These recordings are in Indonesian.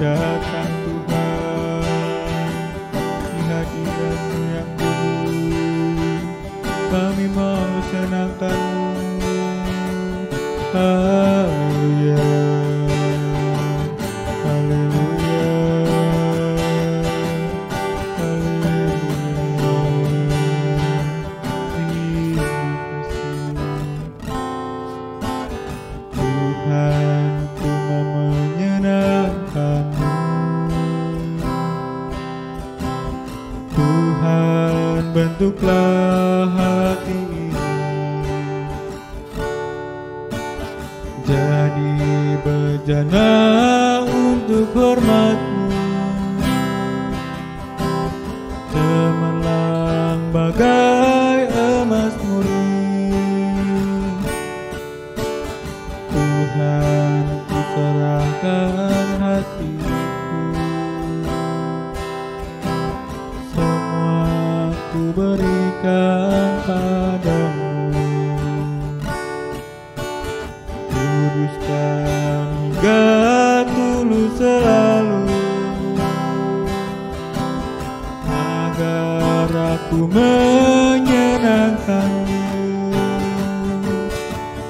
datang Tuhan di hadirat-Mu yang dulu. Kami mau senangkan-Mu. Haleluya, haleluya, Tuhan, ku mau menyenangkan-Mu. Tuhan, bentuklah hati ini jadi bejana untuk hormat-Mu, cemerlang bagai emas murni. Tuhan, ku serahkan hatiku, semua ku berikan padamu. Kuduskan hingga tulus selalu, agar aku menyenangkan-Mu,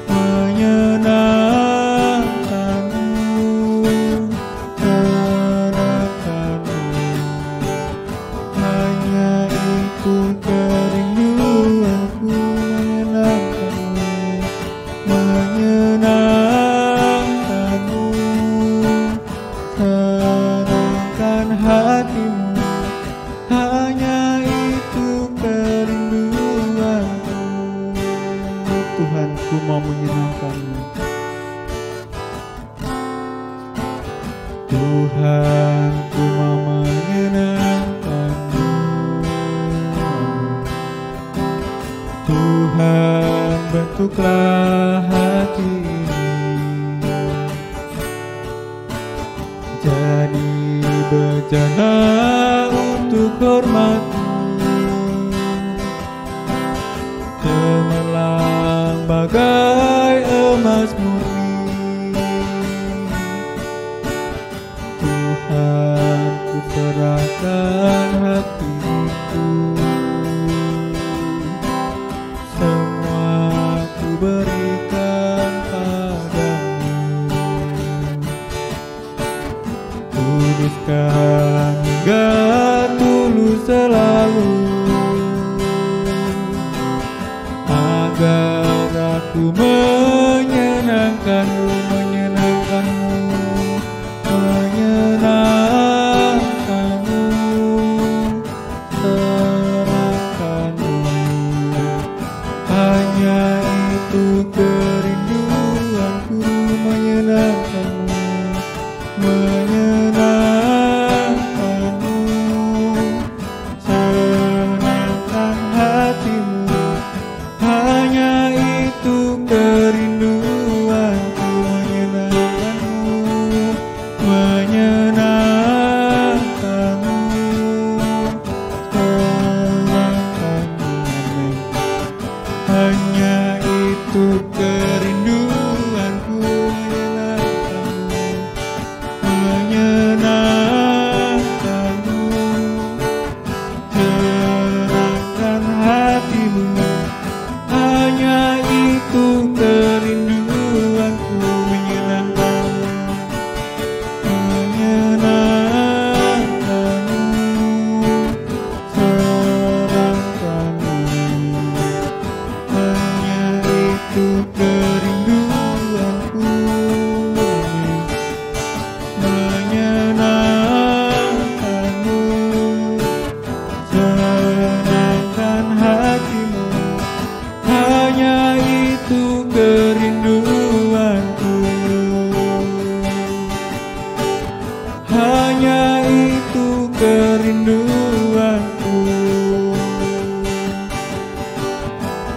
menyenangkan-Mu, serahkan-Mu. Hanya itu kerinduanku, menyenangkan-Mu, menyenangkan-Mu, serahkan hati-Mu. Hanya itu kerinduanku. Tuhan, ku mau menyenangkan-Mu. Tuhan, ku mau menyenangkan-Mu. Tuhan, bentuklah hati ini jadi bejana untuk hormat-Mu, cemerlang bagai emas murni. Tuhan, ku serahkan hatiku, semua ku berikan padamu. Kuduskan hingga tulus selalu, agar aku menyenangkan-Mu, menyenangkan-Mu, menyenangkan-Mu, serahkan-Mu. Hanya itu kerinduanku, menyenangkan-Mu, menyenangkan-Mu, senangkan hati-Mu. Hanya itu kerinduanku, menyenangkan-Mu, menyenangkan-Mu, senangkan-Mu. Hanya itu kerinduanku, menyenangkan-Mu, menyenangkan-Mu, serahkan hati-Mu. Hanya itu kerinduanku, menyenangkan-Mu, menyenangkan-Mu, serahkan-Mu. Hanya itu kerinduanku, menyenangkan-Mu, senangkan hati-Mu. Hanya itu kerinduanku, hanya itu kerinduanku,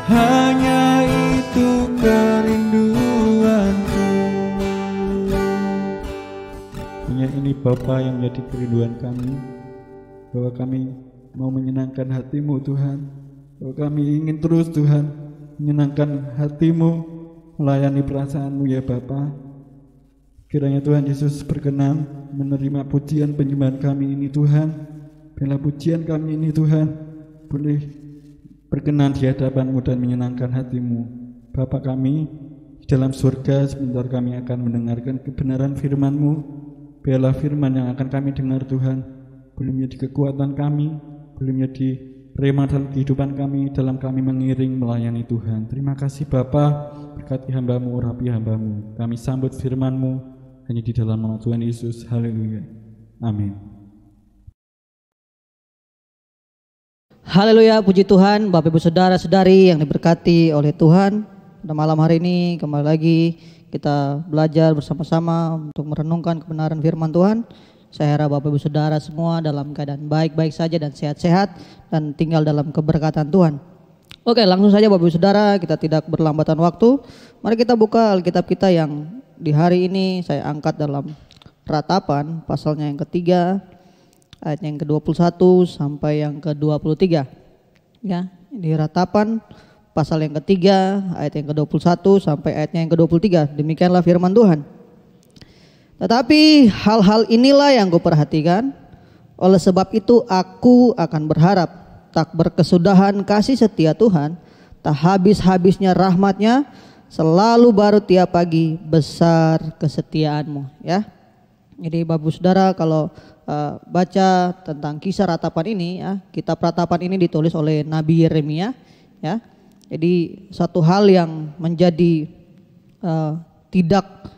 hanya itu kerinduanku. Hanya ini Bapa yang menjadi kerinduan kami, bahwa kami mau menyenangkan hati-Mu Tuhan, bahwa kami ingin terus Tuhan menyenangkan hati-Mu, melayani perasaan-Mu ya Bapa. Kiranya Tuhan Yesus berkenan menerima pujian penyembahan kami ini Tuhan. Bila pujian kami ini Tuhan boleh berkenan di hadapan-Mu dan menyenangkan hati-Mu. Bapa kami di dalam surga, sebentar kami akan mendengarkan kebenaran firman-Mu. Biarlah firman yang akan kami dengar Tuhan boleh menjadi kekuatan kami, boleh menjadi rema dalam kehidupan kami, dalam kami mengiring melayani Tuhan. Terima kasih Bapa, berkati hamba-Mu, urapi hamba-Mu. Kami sambut firman-Mu hanya di dalam nama Tuhan Yesus. Haleluya. Amin. Haleluya, puji Tuhan. Bapak Ibu saudara-saudari yang diberkati oleh Tuhan, pada malam hari ini kembali lagi kita belajar bersama-sama untuk merenungkan kebenaran firman Tuhan. Saya harap Bapak Ibu saudara semua dalam keadaan baik-baik saja dan sehat-sehat dan tinggal dalam keberkatan Tuhan. Oke, langsung saja Bapak Ibu saudara, kita tidak berlambatan waktu. Mari kita buka Alkitab kita yang di hari ini saya angkat dalam Ratapan pasalnya yang ketiga, ayat yang ke-21 sampai yang ke-23. Ya, di Ratapan pasal yang ketiga, ayat yang ke-21 sampai ayatnya yang ke-23. Demikianlah firman Tuhan. Tetapi hal-hal inilah yang kuperhatikan, oleh sebab itu aku akan berharap tak berkesudahan kasih setia Tuhan, tak habis-habisnya rahmat-Nya, selalu baru tiap pagi, besar kesetiaan-Mu. Ya, jadi Bapak Saudara kalau baca tentang kisah Ratapan ini, ya, kitab Ratapan ini ditulis oleh Nabi Yeremia. Ya, jadi satu hal yang menjadi tidak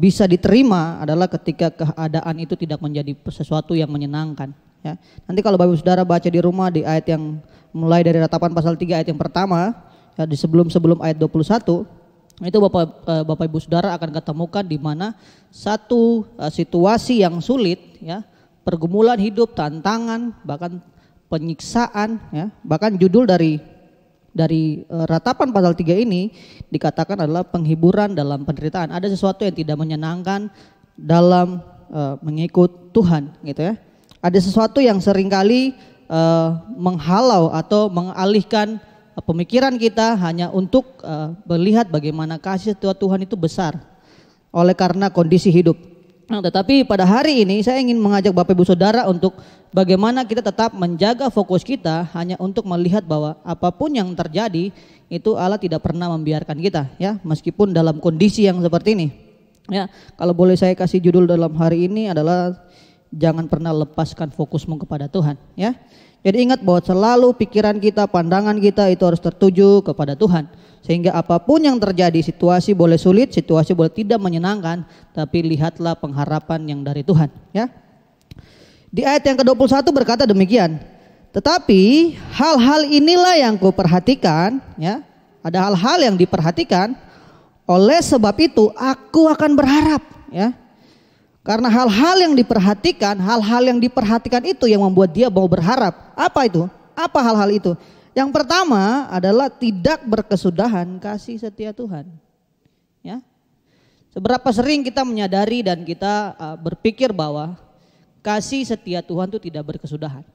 bisa diterima adalah ketika keadaan itu tidak menjadi sesuatu yang menyenangkan. Ya, nanti kalau Bapak Saudara baca di rumah di ayat yang mulai dari Ratapan pasal 3 ayat yang pertama, ya, di sebelum ayat 21. Itu Bapak Ibu Saudara akan ketemukan di mana satu situasi yang sulit, ya, pergumulan hidup, tantangan, bahkan penyiksaan, ya, bahkan judul dari Ratapan pasal 3 ini dikatakan adalah penghiburan dalam penderitaan. Ada sesuatu yang tidak menyenangkan dalam mengikut Tuhan, gitu ya. Ada sesuatu yang seringkali menghalau atau mengalihkan pemikiran kita hanya untuk melihat bagaimana kasih setia Tuhan itu besar oleh karena kondisi hidup. Nah, tetapi pada hari ini saya ingin mengajak Bapak Ibu Saudara untuk bagaimana kita tetap menjaga fokus kita hanya untuk melihat bahwa apapun yang terjadi itu Allah tidak pernah membiarkan kita, ya, meskipun dalam kondisi yang seperti ini. Ya, kalau boleh saya kasih judul dalam hari ini adalah jangan pernah lepaskan fokusmu kepada Tuhan, ya. Jadi ingat bahwa selalu pikiran kita, pandangan kita itu harus tertuju kepada Tuhan. Sehingga apapun yang terjadi, situasi boleh sulit, situasi boleh tidak menyenangkan, tapi lihatlah pengharapan yang dari Tuhan, ya. Di ayat yang ke-21 berkata demikian. Tetapi hal-hal inilah yang kuperhatikan, ya. Ada hal-hal yang diperhatikan, oleh sebab itu aku akan berharap, ya. Karena hal-hal yang diperhatikan itu yang membuat dia mau berharap. Apa itu? Apa hal-hal itu? Yang pertama adalah tidak berkesudahan kasih setia Tuhan. Ya. Seberapa sering kita menyadari dan kita berpikir bahwa kasih setia Tuhan itu tidak berkesudahan.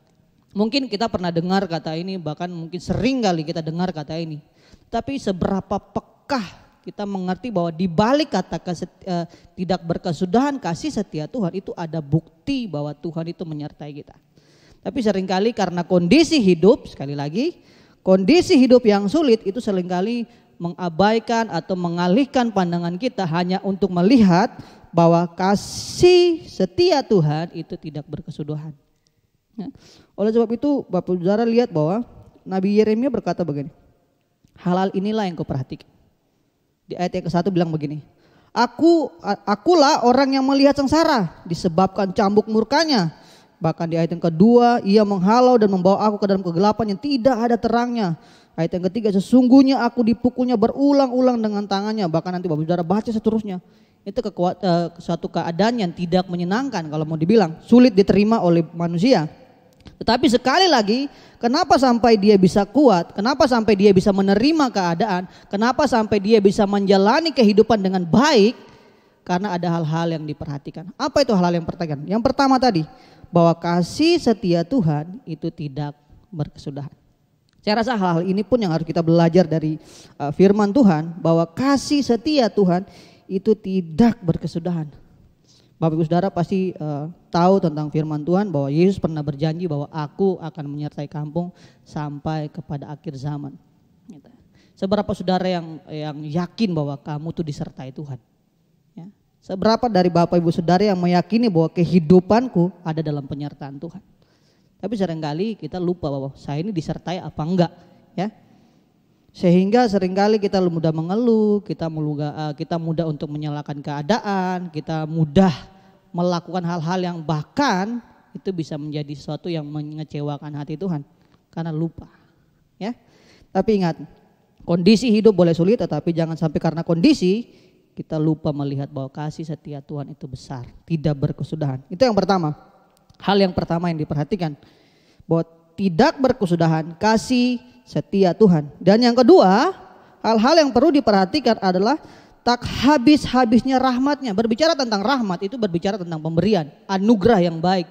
Mungkin kita pernah dengar kata ini, bahkan mungkin sering kali kita dengar kata ini. Tapi seberapa pekah kita mengerti bahwa di balik kata tidak berkesudahan kasih setia Tuhan itu ada bukti bahwa Tuhan itu menyertai kita. Tapi seringkali karena kondisi hidup, sekali lagi, kondisi hidup yang sulit itu seringkali mengabaikan atau mengalihkan pandangan kita hanya untuk melihat bahwa kasih setia Tuhan itu tidak berkesudahan. Ya. Oleh sebab itu Bapak Saudara lihat bahwa Nabi Yeremia berkata begini, hal-hal inilah yang kuperhatikan. Di ayat yang ke-1 bilang begini, akulah orang yang melihat sengsara disebabkan cambuk murkanya. Bahkan di ayat yang kedua, ia menghalau dan membawa aku ke dalam kegelapan yang tidak ada terangnya. Ayat yang ketiga, sesungguhnya aku dipukulnya berulang-ulang dengan tangannya. Bahkan nanti Bapak Saudara baca seterusnya. Itu suatu keadaan yang tidak menyenangkan kalau mau dibilang, sulit diterima oleh manusia. Tetapi sekali lagi, kenapa sampai dia bisa kuat? Kenapa sampai dia bisa menerima keadaan? Kenapa sampai dia bisa menjalani kehidupan dengan baik? Karena ada hal-hal yang diperhatikan. Apa itu hal-hal yang diperhatikan? Yang pertama tadi, bahwa kasih setia Tuhan itu tidak berkesudahan. Saya rasa hal-hal ini pun yang harus kita belajar dari firman Tuhan, bahwa kasih setia Tuhan itu tidak berkesudahan. Bapak Ibu Saudara pasti tahu tentang firman Tuhan bahwa Yesus pernah berjanji bahwa aku akan menyertai kampung sampai kepada akhir zaman. Gitu. Seberapa saudara yang yakin bahwa kamu tuh disertai Tuhan? Ya. Seberapa dari Bapak Ibu Saudara yang meyakini bahwa kehidupanku ada dalam penyertaan Tuhan? Tapi seringkali kita lupa bahwa saya ini disertai apa enggak, ya. Sehingga seringkali kita mudah mengeluh, kita mudah untuk menyalahkan keadaan, kita mudah melakukan hal-hal yang bahkan itu bisa menjadi sesuatu yang mengecewakan hati Tuhan karena lupa, ya. Tapi ingat, kondisi hidup boleh sulit, tetapi jangan sampai karena kondisi kita lupa melihat bahwa kasih setia Tuhan itu besar, tidak berkesudahan. Itu yang pertama. Hal yang pertama yang diperhatikan, bahwa tidak berkesudahan kasih setia Tuhan. Dan yang kedua, hal-hal yang perlu diperhatikan adalah tak habis-habisnya rahmatnya. Berbicara tentang rahmat itu berbicara tentang pemberian, anugerah yang baik.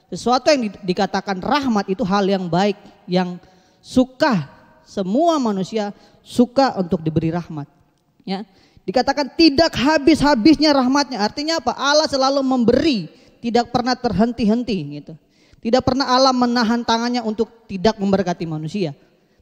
Sesuatu yang dikatakan rahmat itu hal yang baik, yang suka, semua manusia suka untuk diberi rahmat, ya. Dikatakan tidak habis-habisnya rahmatnya, artinya apa? Allah selalu memberi, tidak pernah terhenti-henti gitu. Tidak pernah Allah menahan tangannya untuk tidak memberkati manusia.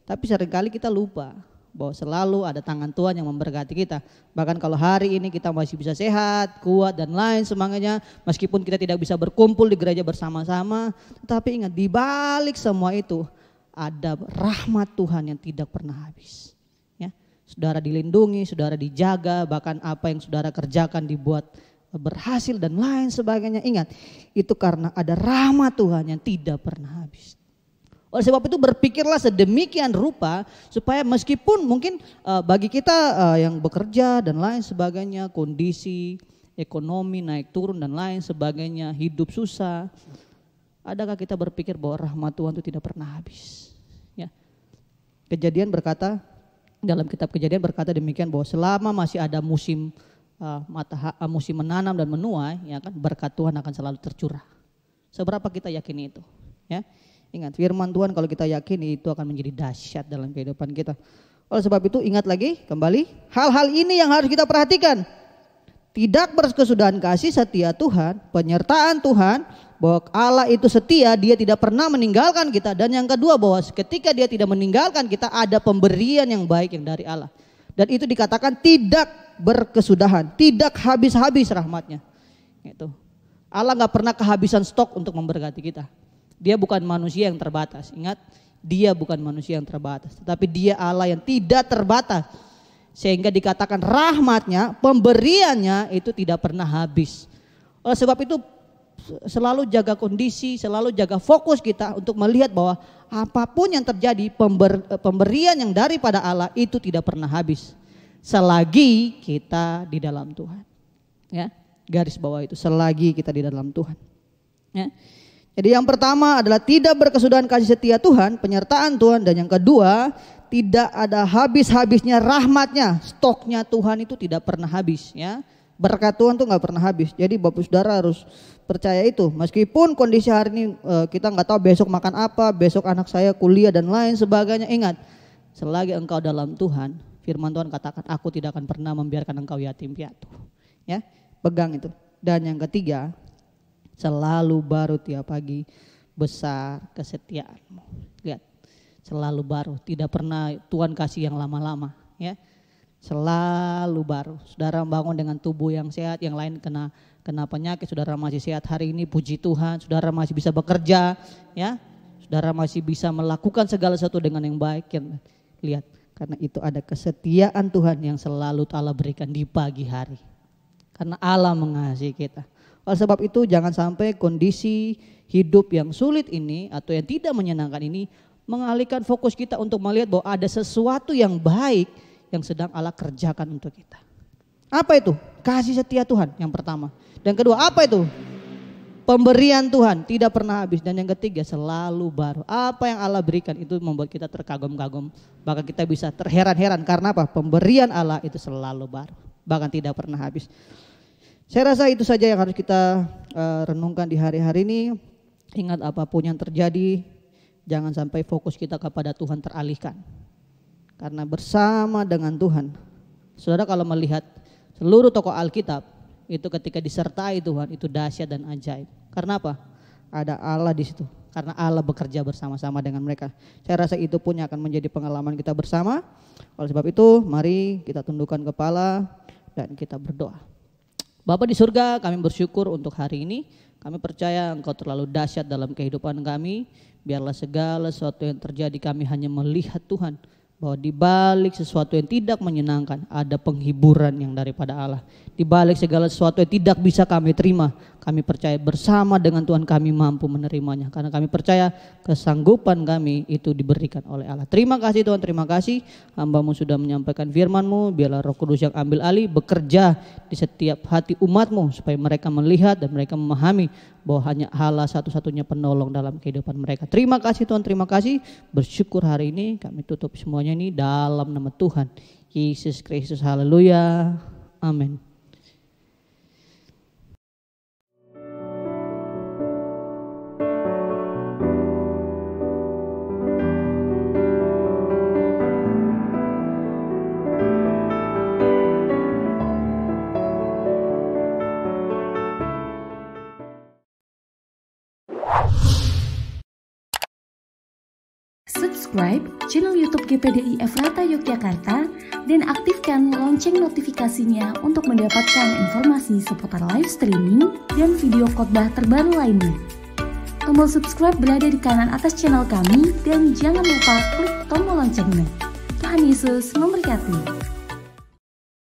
Tapi seringkali kita lupa bahwa selalu ada tangan Tuhan yang memberkati kita. Bahkan kalau hari ini kita masih bisa sehat, kuat dan lain sebagainya, meskipun kita tidak bisa berkumpul di gereja bersama-sama, tetapi ingat, di balik semua itu ada rahmat Tuhan yang tidak pernah habis. Ya, saudara dilindungi, saudara dijaga, bahkan apa yang saudara kerjakan dibuat berhasil dan lain sebagainya. Ingat, itu karena ada rahmat Tuhan yang tidak pernah habis. Oleh sebab itu berpikirlah sedemikian rupa supaya meskipun mungkin bagi kita yang bekerja dan lain sebagainya, kondisi ekonomi naik turun dan lain sebagainya, hidup susah, adakah kita berpikir bahwa rahmat Tuhan itu tidak pernah habis? Ya. Kejadian berkata, dalam kitab Kejadian berkata demikian, bahwa selama masih ada musim musim menanam dan menuai, ya kan, berkat Tuhan akan selalu tercurah. Seberapa kita yakin itu? Ya. Ingat, firman Tuhan kalau kita yakini itu akan menjadi dahsyat dalam kehidupan kita. Oleh sebab itu ingat lagi kembali, hal-hal ini yang harus kita perhatikan. Tidak berkesudahan kasih setia Tuhan, penyertaan Tuhan, bahwa Allah itu setia, dia tidak pernah meninggalkan kita. Dan yang kedua, bahwa ketika dia tidak meninggalkan kita, ada pemberian yang baik yang dari Allah. Dan itu dikatakan tidak berkesudahan, tidak habis-habis rahmatnya. Itu. Allah gak pernah kehabisan stok untuk memberkati kita. Dia bukan manusia yang terbatas. Ingat, dia bukan manusia yang terbatas, tetapi dia Allah yang tidak terbatas. Sehingga dikatakan rahmatnya, pemberiannya itu tidak pernah habis. Oleh sebab itu selalu jaga kondisi, selalu jaga fokus kita untuk melihat bahwa apapun yang terjadi, pemberian yang daripada Allah itu tidak pernah habis. Selagi kita di dalam Tuhan. Ya, garis bawah itu, selagi kita di dalam Tuhan. Ya. Jadi yang pertama adalah tidak berkesudahan kasih setia Tuhan, penyertaan Tuhan. Dan yang kedua, tidak ada habis-habisnya rahmatnya. Stoknya Tuhan itu tidak pernah habis, ya. Berkat Tuhan tuh gak pernah habis. Jadi Bapak Saudara harus percaya itu. Meskipun kondisi hari ini kita gak tahu besok makan apa, besok anak saya kuliah dan lain sebagainya. Ingat, selagi engkau dalam Tuhan, firman Tuhan katakan, aku tidak akan pernah membiarkan engkau yatim piatu. Ya, pegang itu. Dan yang ketiga, selalu baru tiap pagi besar kesetiaanmu. Lihat, selalu baru, tidak pernah Tuhan kasih yang lama-lama, ya. Selalu baru. Saudara bangun dengan tubuh yang sehat, yang lain kena penyakit, saudara masih sehat hari ini, puji Tuhan. Saudara masih bisa bekerja, ya. Saudara masih bisa melakukan segala sesuatu dengan yang baik. Lihat, karena itu ada kesetiaan Tuhan yang selalu Allah berikan di pagi hari. Karena Allah mengasihi kita. Oleh sebab itu jangan sampai kondisi hidup yang sulit ini atau yang tidak menyenangkan ini mengalihkan fokus kita untuk melihat bahwa ada sesuatu yang baik yang sedang Allah kerjakan untuk kita. Apa itu? Kasih setia Tuhan yang pertama. Dan kedua, apa itu? Pemberian Tuhan tidak pernah habis. Dan yang ketiga, selalu baru. Apa yang Allah berikan itu membuat kita terkagum-kagum. Bahkan kita bisa terheran-heran karena apa? Pemberian Allah itu selalu baru, bahkan tidak pernah habis. Saya rasa itu saja yang harus kita renungkan di hari-hari ini. Ingat, apapun yang terjadi, jangan sampai fokus kita kepada Tuhan teralihkan. Karena bersama dengan Tuhan, saudara kalau melihat seluruh tokoh Alkitab, itu ketika disertai Tuhan itu dahsyat dan ajaib. Karena apa? Ada Allah di situ. Karena Allah bekerja bersama-sama dengan mereka. Saya rasa itu pun akan menjadi pengalaman kita bersama. Oleh sebab itu, mari kita tundukkan kepala dan kita berdoa. Bapa di surga, kami bersyukur untuk hari ini. Kami percaya Engkau terlalu dahsyat dalam kehidupan kami. Biarlah segala sesuatu yang terjadi kami hanya melihat Tuhan, bahwa di balik sesuatu yang tidak menyenangkan ada penghiburan yang daripada Allah. Di balik segala sesuatu yang tidak bisa kami terima, kami percaya bersama dengan Tuhan kami mampu menerimanya. Karena kami percaya kesanggupan kami itu diberikan oleh Allah. Terima kasih Tuhan, terima kasih. Hamba-Mu sudah menyampaikan firman-Mu. Biarlah Roh Kudus yang ambil alih bekerja di setiap hati umat-Mu, supaya mereka melihat dan mereka memahami bahwa hanya Allah satu-satunya penolong dalam kehidupan mereka. Terima kasih Tuhan, terima kasih. Bersyukur hari ini kami tutup semuanya ini dalam nama Tuhan Yesus Kristus. Haleluya. Amin. Subscribe channel YouTube GPDI Efrata Yogyakarta dan aktifkan lonceng notifikasinya untuk mendapatkan informasi seputar live streaming dan video khotbah terbaru lainnya. Tombol subscribe berada di kanan atas channel kami dan jangan lupa klik tombol loncengnya. Tuhan Yesus memberkati.